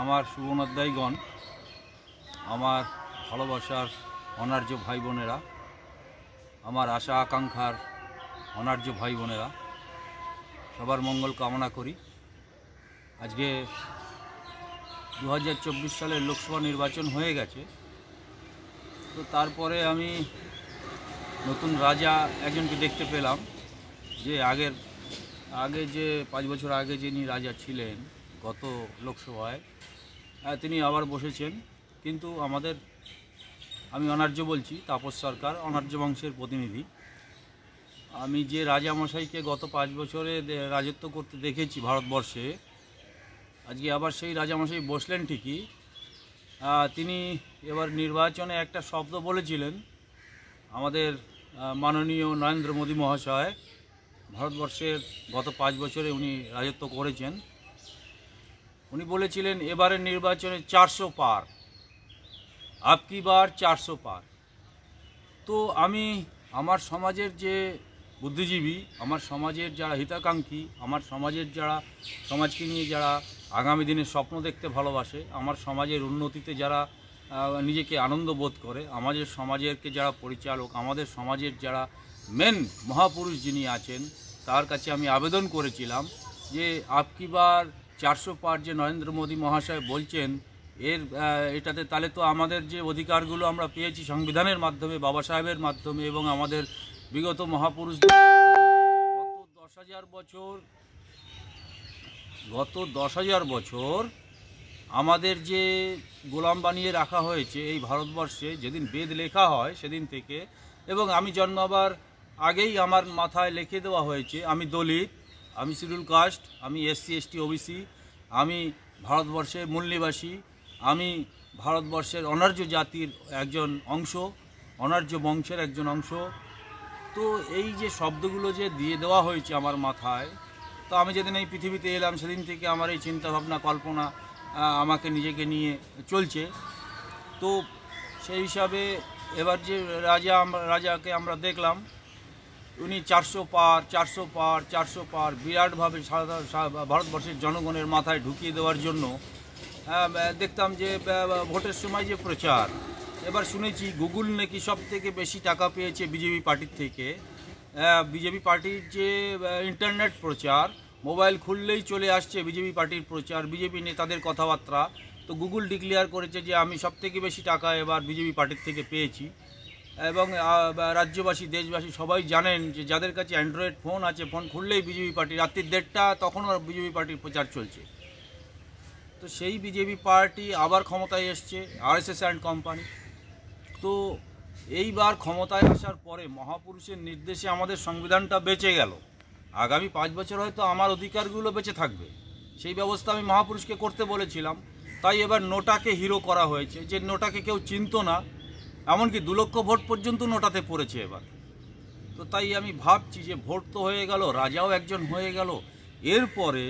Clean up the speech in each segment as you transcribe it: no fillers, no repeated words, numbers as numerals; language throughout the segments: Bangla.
আমার শুভনোধ্যায়ীগণ, আমার ভালোবাসার অনার্য ভাই বোনেরা, আমার আশা আকাঙ্ক্ষার অনার্য ভাই বোনেরা, সবার মঙ্গল কামনা করি। আজকে 2024 সালের লোকসভা নির্বাচন হয়ে গেছে, তো তারপরে আমি নতুন রাজা একজনকে দেখতে পেলাম। যে আগে যে 5 বছর আগে যিনি রাজা ছিলেন গত লোকসভায়, তিনি আবার বসেছেন। কিন্তু আমি অনার্য বলছি, তাপস সরকার অনার্য বংশের প্রতিনিধি। আমি যে রাজামশাইকে গত 5 বছরে রাজত্ব করতে দেখেছি ভারতবর্ষে, আজকে আবার সেই রাজামশাই বসলেন ঠিকই। তিনি এবার নির্বাচনে একটা শব্দ বলেছিলেন, আমাদের মাননীয় নরেন্দ্র মোদী মহাশয় ভারতবর্ষের গত 5 বছরে উনি রাজত্ব করেছেন। উনি বলেছিলেন এবারের নির্বাচনে 400 পার, আপকি বার 400 পার। তো আমি আমার সমাজের যে বুদ্ধিজীবী, আমার সমাজের যারা হিতাকাঙ্ক্ষী, আমার সমাজের যারা সমাজকে নিয়ে যারা আগামী দিনে স্বপ্ন দেখতে ভালোবাসে, আমার সমাজের উন্নতিতে যারা নিজেকে আনন্দ বোধ করে, আমাদের সমাজেরকে যারা পরিচালক, আমাদের সমাজের যারা মেন মহাপুরুষ যিনি আছেন, তার কাছে আমি আবেদন করেছিলাম যে আপকি বার 400 পার যে নরেন্দ্র মোদী মহাশয় বলছেন, এটাতে তাহলে তো আমাদের যে অধিকারগুলো আমরা পেয়েছি সংবিধানের মাধ্যমে, বাবা সাহেবের মাধ্যমে এবং আমাদের বিগত মহাপুরুষদের গত 10,000 বছর আমাদের যে গোলাম বানিয়ে রাখা হয়েছে এই ভারতবর্ষে, যেদিন বেদ লেখা হয় সেদিন থেকে, এবং আমি জন্মাবার আগেই আমার মাথায় লিখে দেওয়া হয়েছে আমি দলিত, আমি শিডিউল কাস্ট, আমি SC ST OBC, আমি ভারতবর্ষের মূল নিবাসী, আমি ভারতবর্ষের অনার্য জাতির একজন অংশ, অনার্য বংশের একজন অংশ। তো এই যে শব্দগুলো যে দিয়ে দেওয়া হয়েছে আমার মাথায়, তো আমি যেদিন এই পৃথিবীতে এলাম সেদিন থেকে আমার এই চিন্তাভাবনা কল্পনা আমাকে নিজেকে নিয়ে চলছে। তো সেই হিসাবে এবার যে রাজাকে আমরা দেখলাম, উনি 400 পার বিরাটভাবে ভারতবর্ষের জনগণের মাথায় ঢুকিয়ে দেওয়ার জন্য দেখতাম যে ভোটের সময় যে প্রচার, এবার শুনেছি গুগল নাকি সব থেকে বেশি টাকা পেয়েছে বিজেপি পার্টির থেকে। বিজেপি পার্টির যে ইন্টারনেট প্রচার, মোবাইল খুললেই চলে আসছে বিজেপি পার্টির প্রচার, বিজেপি নেতাদের কথাবার্তা। তো গুগল ডিক্লেয়ার করেছে যে আমি সব থেকে বেশি টাকা এবার বিজেপি পার্টির থেকে পেয়েছি। এবং রাজ্যবাসী, দেশবাসী সবাই জানেন যে যাদের কাছে অ্যান্ড্রয়েড ফোন আছে, ফোন খুললেই বিজেপি পার্টি, রাত্রি 1:30 তখনও বিজেপি পার্টির প্রচার চলছে। তো সেই বিজেপি পার্টি আবার ক্ষমতায় এসছে, RSS অ্যান্ড কোম্পানি। তো এইবার ক্ষমতায় আসার পরে মহাপুরুষের নির্দেশে আমাদের সংবিধানটা বেঁচে গেল। আগামী 5 বছর হয়তো আমার অধিকারগুলো বেঁচে থাকবে, সেই ব্যবস্থা আমি মহাপুরুষকে করতে বলেছিলাম। তাই এবার নোটাকে হিরো করা হয়েছে, যে নোটাকে কেউ চিনত না, এমনকি 2 লক্ষ ভোট পর্যন্ত নোটাতে পড়েছে এবার। তো তাই আমি ভাবছি যে ভোট তো হয়ে গেল, রাজাও একজন হয়ে গেল, এরপরে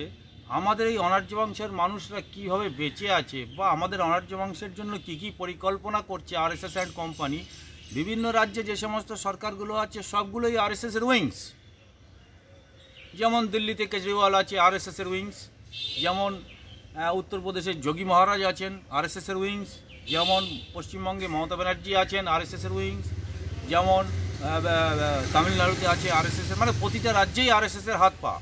আমাদের এই অনার্য বংশের মানুষরা কীভাবে বেঁচে আছে, বা আমাদের অনার্য বংশের জন্য কী পরিকল্পনা করছে RSS অ্যান্ড কোম্পানি। বিভিন্ন রাজ্যে যে সমস্ত সরকারগুলো আছে সবগুলোই RSS-এর উইংস। যেমন দিল্লিতে কেজরিওয়াল আছে RSS-এর উইংস, যেমন উত্তরপ্রদেশের যোগী মহারাজ আছেন RSS-এর উইংস, যেমন পশ্চিমবঙ্গে মমতা ব্যানার্জি আছেন RSS-এর উইংস, যেমন তামিলনাড়ুতে আছে RSS-এর, মানে প্রতিটা রাজ্যেই RSS-এর হাত পা।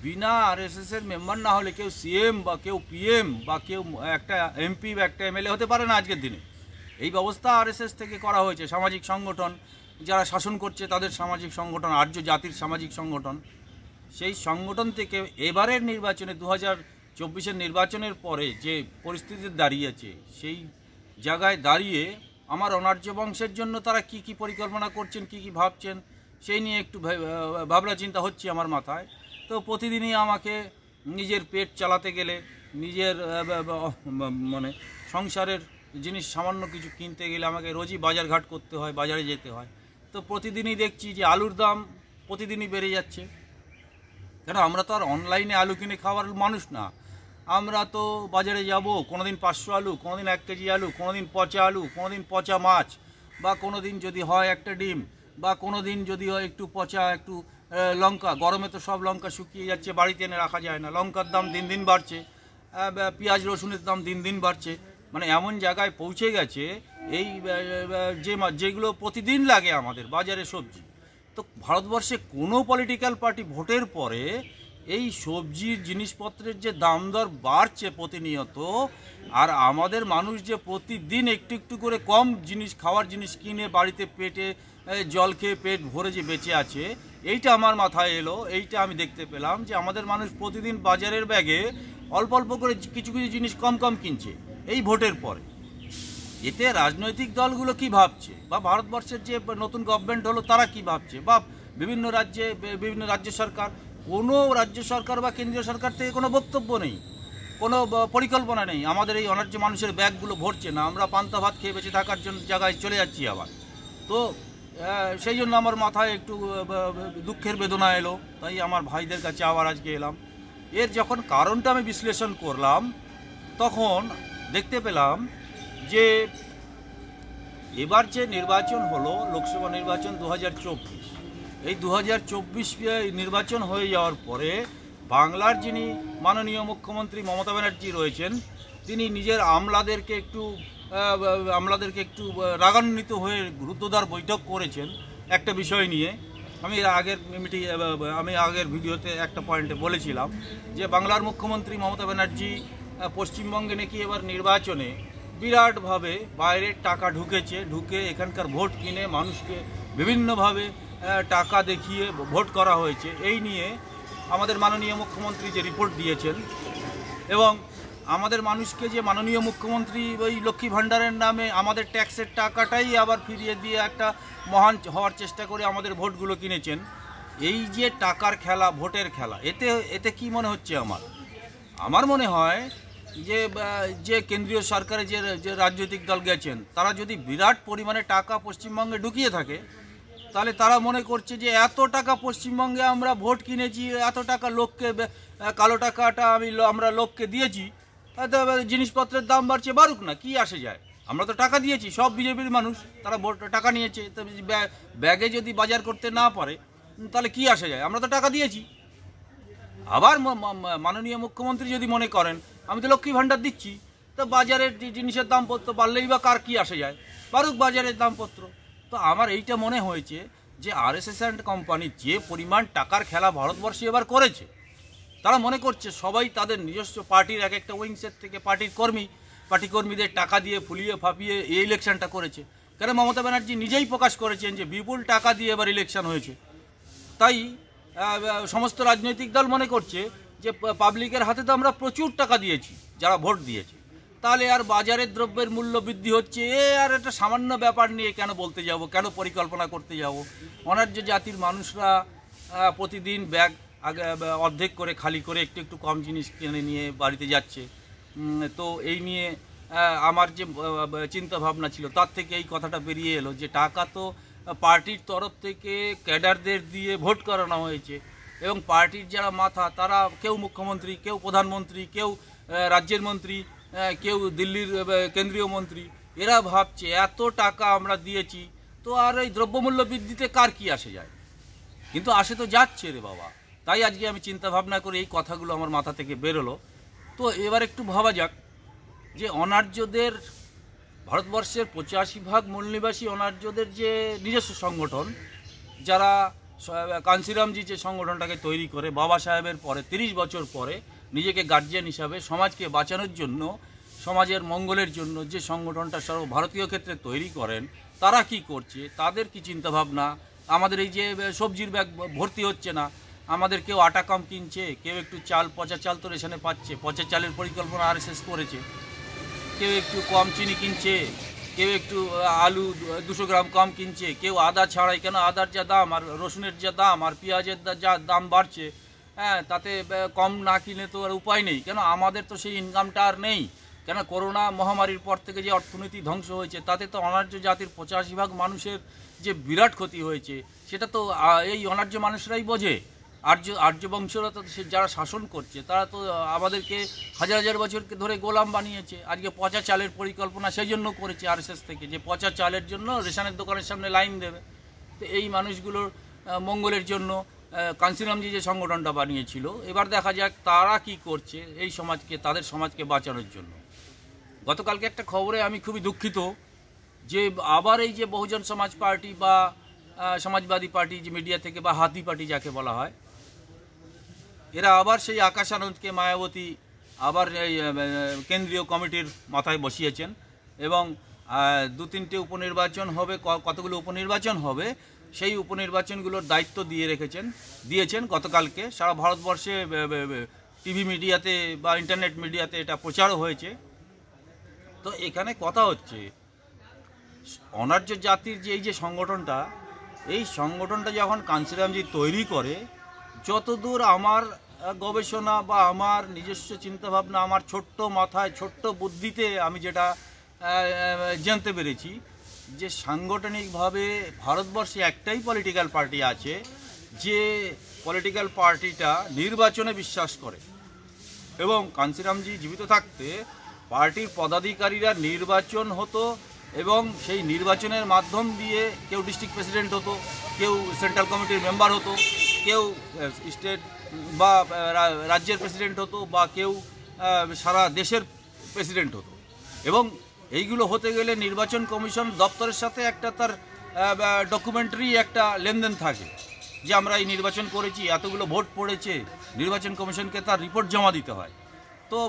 বিনা RSS-এর মেম্বার না হলে কেউ CM বা কেউ PM বা কেউ একটা MP বা একটা MLA হতে পারে না আজকের দিনে। এই ব্যবস্থা RSS থেকে করা হয়েছে। সামাজিক সংগঠন যারা শাসন করছে তাদের সামাজিক সংগঠন, আর্য জাতির সামাজিক সংগঠন, সেই সংগঠন থেকে এবারের নির্বাচনে 2024-এর নির্বাচনের পরে যে পরিস্থিতি দাঁড়িয়েছে, সেই জায়গায় দাঁড়িয়ে আমার অনার্য বংশের জন্য তারা কি পরিকল্পনা করছেন, কি ভাবছেন, সেই নিয়ে একটু ভাবনা চিন্তা হচ্ছে আমার মাথায়। তো প্রতিদিনই আমাকে নিজের পেট চালাতে গেলে, নিজের মানে সংসারের জিনিস সামান্য কিছু কিনতে গেলে আমাকে রোজই বাজারঘাট করতে হয়, বাজারে যেতে হয়। তো প্রতিদিনই দেখছি যে আলুর দাম প্রতিদিনই বেড়ে যাচ্ছে। কেন, আমরা তো আর অনলাইনে আলু কিনে খাওয়ার মানুষ না। আমরা তো বাজারে যাব, কোনোদিন 500 আলু, কোনোদিন 1 কেজি আলু, কোনোদিন পচা আলু, কোনোদিন পচা মাছ, বা কোনোদিন যদি হয় একটা ডিম, বা কোনোদিন যদি হয় একটু পচা একটু লঙ্কা। গরমে তো সব লঙ্কা শুকিয়ে যাচ্ছে, বাড়িতে এনে রাখা যায় না, লঙ্কার দাম দিন দিন বাড়ছে। পেঁয়াজ রসুনের দাম দিন দিন বাড়ছে, মানে এমন জায়গায় পৌঁছে গেছে এই যেগুলো প্রতিদিন লাগে আমাদের বাজারে সবজি। তো ভারতবর্ষে কোনো পলিটিক্যাল পার্টি ভোটের পরে এই সবজির জিনিসপত্রের যে দাম দর বাড়ছে প্রতিনিয়ত, আর আমাদের মানুষ যে প্রতিদিন একটু একটু করে কম জিনিস খাওয়ার জিনিস কিনে বাড়িতে পেটে জল খেয়ে পেট ভরে যে বেঁচে আছে, এইটা আমার মাথায় এলো। এইটা আমি দেখতে পেলাম যে আমাদের মানুষ প্রতিদিন বাজারের ব্যাগে অল্প অল্প করে কিছু কিছু জিনিস কম কম কিনছে এই ভোটের পরে। এতে রাজনৈতিক দলগুলো কি ভাবছে, বা ভারতবর্ষের যে নতুন গভর্নমেন্ট হলো তারা কি ভাবছে, বা বিভিন্ন রাজ্য সরকার, কোনো রাজ্য সরকার বা কেন্দ্রীয় সরকার থেকে কোনো বক্তব্য নেই, কোনো পরিকল্পনা নেই। আমাদের এই অনার্য মানুষের ব্যাগগুলো ভরছে না, আমরা পান্তা ভাত খেয়ে বেঁচে থাকার জন্য জায়গায় চলে যাচ্ছি আবার। তো সেই জন্য আমার মাথায় একটু দুঃখের বেদনা এলো, তাই আমার ভাইদের কাছে আবার আজকে এলাম। এর যখন কারণটা আমি বিশ্লেষণ করলাম তখন দেখতে পেলাম যে এবার যে নির্বাচন হলো লোকসভা নির্বাচন 2024, এই 2024 নির্বাচন হয়ে যাওয়ার পরে বাংলার যিনি মাননীয় মুখ্যমন্ত্রী মমতা ব্যানার্জি রয়েছেন, তিনি নিজের আমলাদেরকে একটু রাগান্বিত হয়ে রুদ্ধদ্বার বৈঠক করেছেন একটা বিষয় নিয়ে। আমি আগের ভিডিওতে একটা পয়েন্টে বলেছিলাম যে বাংলার মুখ্যমন্ত্রী মমতা ব্যানার্জি পশ্চিমবঙ্গে নাকি এবার নির্বাচনে বিরাটভাবে বাইরের টাকা ঢুকে এখানকার ভোট কিনে মানুষকে বিভিন্নভাবে টাকা দেখিয়ে ভোট করা হয়েছে। এই নিয়ে আমাদের মাননীয় মুখ্যমন্ত্রী যে রিপোর্ট দিয়েছেন, এবং আমাদের মানুষকে যে মাননীয় মুখ্যমন্ত্রী ওই লক্ষ্মী ভাণ্ডারের নামে আমাদের ট্যাক্সের টাকাটাই আবার ফিরিয়ে দিয়ে একটা মহান হওয়ার চেষ্টা করে আমাদের ভোটগুলো কিনেছেন। এই যে টাকার খেলা, ভোটের খেলা, এতে কি মনে হচ্ছে আমার মনে হয় যে কেন্দ্রীয় সরকারে যে রাজনৈতিক দল গেছেন, তারা যদি বিরাট পরিমাণে টাকা পশ্চিমবঙ্গে ঢুকিয়ে থাকে, তাহলে তারা মনে করছে যে এত টাকা পশ্চিমবঙ্গে আমরা ভোট কিনেছি, এত টাকা লোককে, কালো টাকাটা আমরা লোককে দিয়েছি, জিনিসপত্রের দাম বাড়ছে, বাড়ুক না, কি আসে যায়, আমরা তো টাকা দিয়েছি, সব বিজেপির মানুষ, তারা ভোট টাকা নিয়েছে, তো ব্যাগে যদি বাজার করতে না পারে তাহলে কি আসে যায়, আমরা তো টাকা দিয়েছি। আবার মাননীয় মুখ্যমন্ত্রী যদি মনে করেন আমি তো লক্ষ্মী ভাণ্ডার দিচ্ছি, তো বাজারের জিনিসের দামপত্র বাড়লেই বা কার কি আসে যায়, বাড়ুক বাজারের দামপত্র। তো আমার এইটা মনে হয়েছে যে আরএসএস অ্যান্ড কোম্পানি যে পরিমাণ টাকার খেলা ভারতবর্ষে এবার করেছে, তারা মনে করছে সবাই তাদের নিজস্ব পার্টির এক একটা উইংসের থেকে পার্টি কর্মীদের টাকা দিয়ে ফুলিয়ে ফাঁপিয়ে এই ইলেকশনটা করেছে। কেন মমতা ব্যানার্জি নিজেই প্রকাশ করেছেন যে বিপুল টাকা দিয়ে এবার ইলেকশন হয়েছে। তাই সমস্ত রাজনৈতিক দল মনে করছে যে পাবলিকের হাতে তো আমরা প্রচুর টাকা দিয়েছি যারা ভোট দিয়েছে, তাহলে আর বাজারের দ্রব্যের মূল্য বৃদ্ধি হচ্ছে, আর একটা সামান্য ব্যাপার নিয়ে কেন বলতে যাব, কেন পরিকল্পনা করতে যাব। অনার্য জাতির মানুষরা প্রতিদিন ব্যাগ অর্ধেক করে খালি করে একটু একটু কম জিনিস কিনে নিয়ে বাড়িতে যাচ্ছে। তো এই নিয়ে আমার যে চিন্তা ভাবনা ছিল তার থেকে এই কথাটা বেরিয়ে এলো যে টাকা তো পার্টির তরফ থেকে ক্যাডারদের দিয়ে ভোট করানো হয়েছে, এবং পার্টির যারা মাথা তারা কেউ মুখ্যমন্ত্রী, কেউ প্রধানমন্ত্রী, কেউ রাজ্যের মন্ত্রী, কেউ দিল্লির কেন্দ্রীয় মন্ত্রী, এরা ভাবছে এত টাকা আমরা দিয়েছি, তো আর এই দ্রব্যমূল্য বৃদ্ধিতে কার কি আসে যায়, কিন্তু আসে তো যাচ্ছে রে বাবা। তাই আজকে আমি চিন্তা ভাবনা করে এই কথাগুলো আমার মাথা থেকে বেরোলো। তো এবার একটু ভাবা যাক যে অনার্যদের, ভারতবর্ষের 85% মূল নিবাসী অনার্যদের যে নিজস্ব সংগঠন, যারা কাঞ্চিরামজি যে সংগঠনটাকে তৈরি করে বাবা সাহেবের পরে 30 বছর পরে নিজেকে গার্জিয়ান হিসাবে সমাজকে বাঁচানোর জন্য, সমাজের মঙ্গলের জন্য যে সংগঠনটা সর্বভারতীয় ক্ষেত্রে তৈরি করেন, তারা কি করছে, তাদের কি চিন্তাভাবনা। আমাদের এই যে সবজির ব্যাগ ভর্তি হচ্ছে না, আমাদের কেউ আটা কম কিনছে, কেউ একটু চাল, পচা চাল তো রেশনে পাচ্ছে, পচা চালের পরিকল্পনা আরএসএস করেছে, কেউ একটু কম চিনি কিনছে, কেউ একটু আলু 200 গ্রাম কম কিনছে, কেউ আদা ছাড়াই, কেন আদার যা দাম আর রসুনের যা দাম আর পেঁয়াজের যা দাম বাড়ছে, হ্যাঁ, তাতে কম না কিনে তো আর উপায় নেই। কেন আমাদের তো সেই ইনকামটা আর নেই, কেন করোনা মহামারীর পর থেকে যে অর্থনীতি ধ্বংস হয়েছে, তাতে তো অনার্য জাতির 85% মানুষের যে বিরাট ক্ষতি হয়েছে, সেটা তো এই অনার্য মানুষরাই বোঝে। আর্য বংশরা তো যারা শাসন করছে, তারা তো আমাদেরকে হাজার হাজার বছর ধরে গোলাম বানিয়েছে। আজকে পচা চালের পরিকল্পনা সেই জন্য করেছে আরএসএস থেকে, যে পচা চালের জন্য রেশনের দোকানের সামনে লাইন দেবে। তো এই মানুষগুলোর মঙ্গলের জন্য কাঞ্চিরামজি যে সংগঠনটা বানিয়েছিল, এবার দেখা যাক তারা কি করছে এই সমাজকে, তাদের সমাজকে বাঁচানোর জন্য। গতকালকে একটা খবরে আমি খুবই দুঃখিত যে আবার এই যে বহুজন সমাজ পার্টি বা সমাজবাদী পার্টি যে মিডিয়া থেকে, বা হাতি পার্টি যাকে বলা হয়, এরা আবার সেই আকাশ আনন্দকে, মায়াবতী আবার এই কেন্দ্রীয় কমিটির মাথায় বসিয়েছেন এবং 2-3টে উপনির্বাচন হবে, কতগুলো উপনির্বাচন হবে, সেই উপনির্বাচনগুলোর দায়িত্ব দিয়েছেন গতকালকে। সারা ভারতবর্ষে টিভি মিডিয়াতে বা ইন্টারনেট মিডিয়াতে এটা প্রচারও হয়েছে। তো এখানে কথা হচ্ছে অনার্য জাতির যে এই যে সংগঠনটা, এই সংগঠনটা যখন কাঞ্চিরামজি তৈরি করে, যতদূর আমার গবেষণা বা আমার নিজস্ব চিন্তাভাবনা, আমার ছোট্ট মাথায় ছোট্ট বুদ্ধিতে আমি যেটা জানতে পেরেছি, যে সাংগঠনিকভাবে ভারতবর্ষে একটাই পলিটিক্যাল পার্টি আছে যে পলিটিক্যাল পার্টিটা নির্বাচনে বিশ্বাস করে। এবং কাঞ্চিরামজি জীবিত থাকতে পার্টির পদাধিকারীরা নির্বাচন হতো এবং সেই নির্বাচনের মাধ্যম দিয়ে কেউ ডিস্ট্রিক্ট প্রেসিডেন্ট হতো, কেউ সেন্ট্রাল কমিটির মেম্বার হতো, কেউ স্টেট বা রাজ্যের প্রেসিডেন্ট হতো, বা কেউ সারা দেশের প্রেসিডেন্ট হতো। এবং এইগুলো হতে গেলে নির্বাচন কমিশন দপ্তরের সাথে একটা তার ডকুমেন্টারি একটা লেনদেন থাকে যে আমরা এই নির্বাচন করেছি, এতগুলো ভোট পড়েছে, নির্বাচন কমিশনকে তার রিপোর্ট জমা দিতে হয়। তো